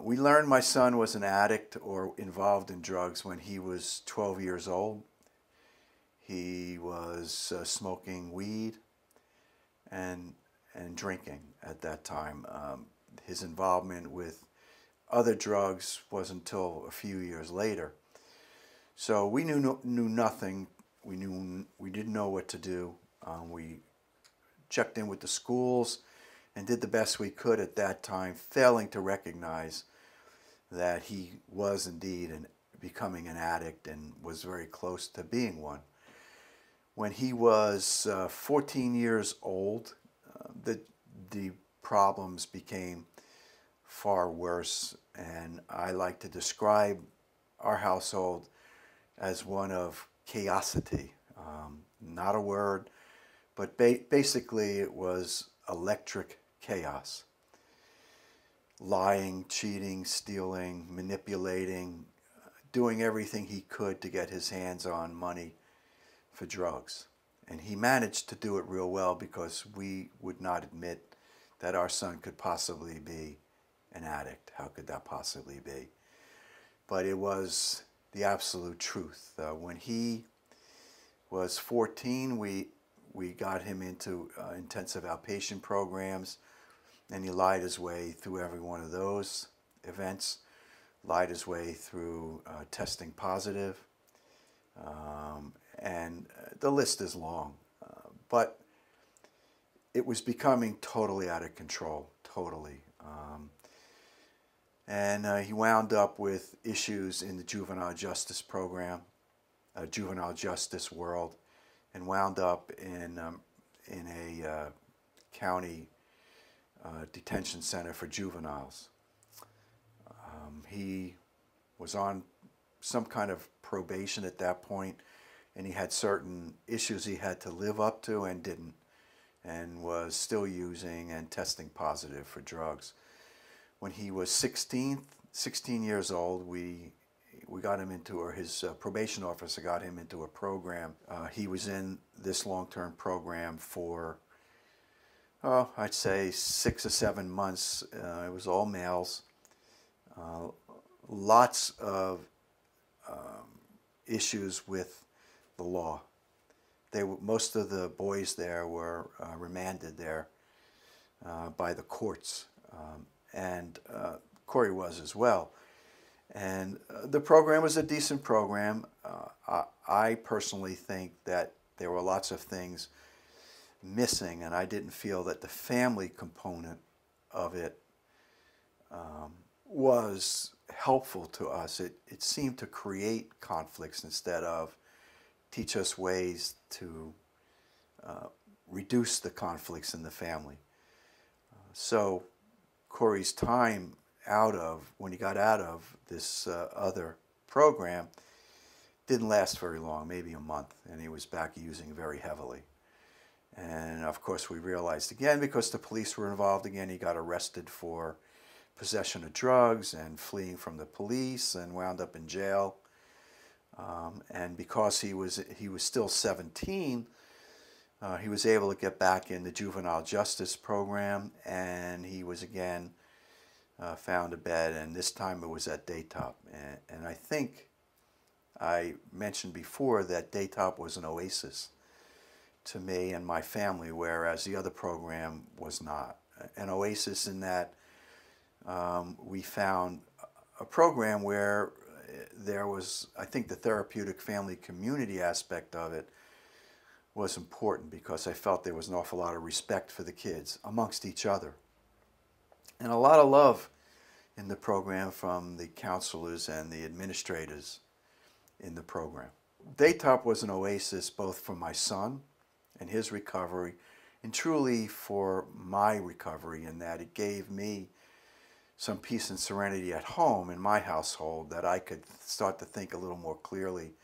We learned my son was an addict or involved in drugs when he was 12 years old. He was smoking weed and drinking at that time. His involvement with other drugs wasn't until a few years later. So we knew nothing. We didn't know what to do. We checked in with the schools and did the best we could at that time, failing to recognize that he was indeed becoming an addict and was very close to being one. When he was 14 years old, the problems became far worse, and I like to describe our household as one of chaosity. Not a word, but basically it was electric chaos. Lying, cheating, stealing, manipulating, doing everything he could to get his hands on money for drugs. And he managed to do it real well because we would not admit that our son could possibly be an addict. How could that possibly be? But it was the absolute truth. When he was 14, we got him into intensive outpatient programs, and he lied his way through every one of those events, lied his way through testing positive, and the list is long. But it was becoming totally out of control, totally. And he wound up with issues in the juvenile justice program, juvenile justice world, and wound up in a county detention center for juveniles. He was on some kind of probation at that point, and he had certain issues he had to live up to and didn't, and was still using and testing positive for drugs. When he was 16 years old, we got him into, or his probation officer got him into a program. He was in this long-term program for, I'd say 6 or 7 months. It was all males. Lots of issues with the law. Most of the boys there were remanded there by the courts, and Corey was as well. And the program was a decent program. I personally think that there were lots of things missing, and I didn't feel that the family component of it was helpful to us. It seemed to create conflicts instead of teach us ways to reduce the conflicts in the family. So Corey's time when he got out of this other program didn't last very long, maybe a month, and he was back using very heavily. And of course we realized again, because the police were involved again, he got arrested for possession of drugs and fleeing from the police and wound up in jail. And because he was still 17, he was able to get back in the juvenile justice program, and he was again found a bed, and this time it was at Daytop. And I think I mentioned before that Daytop was an oasis to me and my family, whereas the other program was not. An oasis in that we found a program where there was, I think the therapeutic family community aspect of it was important, because I felt there was an awful lot of respect for the kids amongst each other, and a lot of love in the program from the counselors and the administrators in the program. Daytop was an oasis both for my son and his recovery, and truly for my recovery, in that it gave me some peace and serenity at home in my household, that I could start to think a little more clearly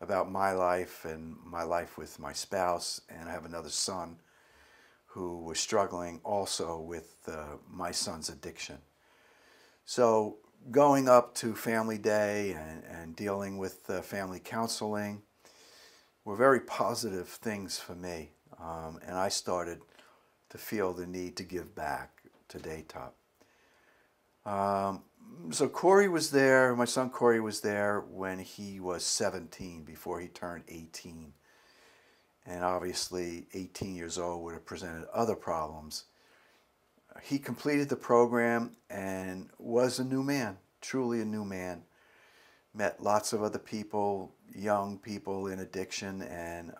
about my life and my life with my spouse. And I have another son who was struggling also with my son's addiction. So going up to Family Day and dealing with family counseling were very positive things for me. And I started to feel the need to give back to Daytop. So Corey was there, my son Corey was there when he was 17, before he turned 18. And obviously 18 years old would have presented other problems. He completed the program and was a new man, truly a new man. Met lots of other people, young people in addiction, and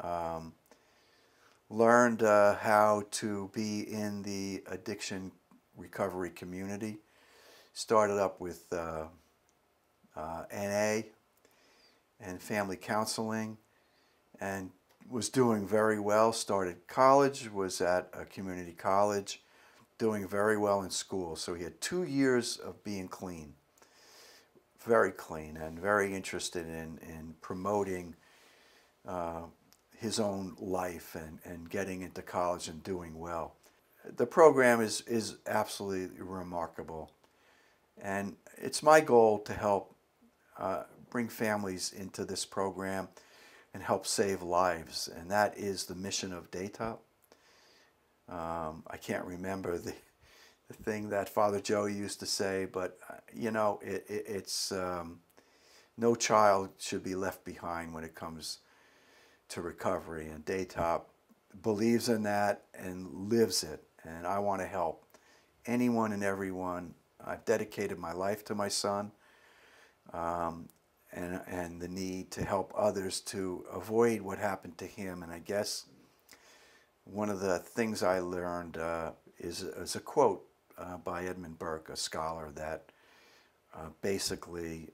learned how to be in the addiction recovery community. Started up with NA and family counseling, and was doing very well. Started college, was at a community college, doing very well in school. So he had 2 years of being clean, very clean, and very interested in promoting his own life and getting into college and doing well. The program is absolutely remarkable. And it's my goal to help bring families into this program and help save lives. And that is the mission of Daytop. I can't remember the thing that Father Joey used to say, but you know, it's no child should be left behind when it comes to recovery. And Daytop believes in that and lives it. And I want to help anyone and everyone. I've dedicated my life to my son, and the need to help others to avoid what happened to him. And I guess one of the things I learned is a quote by Edmund Burke, a scholar, that basically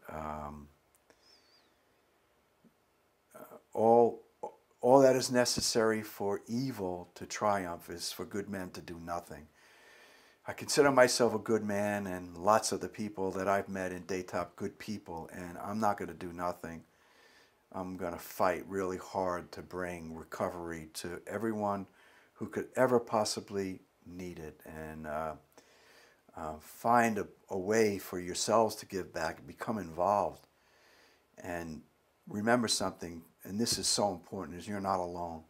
all that is necessary for evil to triumph is for good men to do nothing. I consider myself a good man, and lots of the people that I've met in Daytop, good people, and I'm not going to do nothing. I'm going to fight really hard to bring recovery to everyone who could ever possibly need it, and find a way for yourselves to give back, become involved. And remember something, and this is so important, is you're not alone.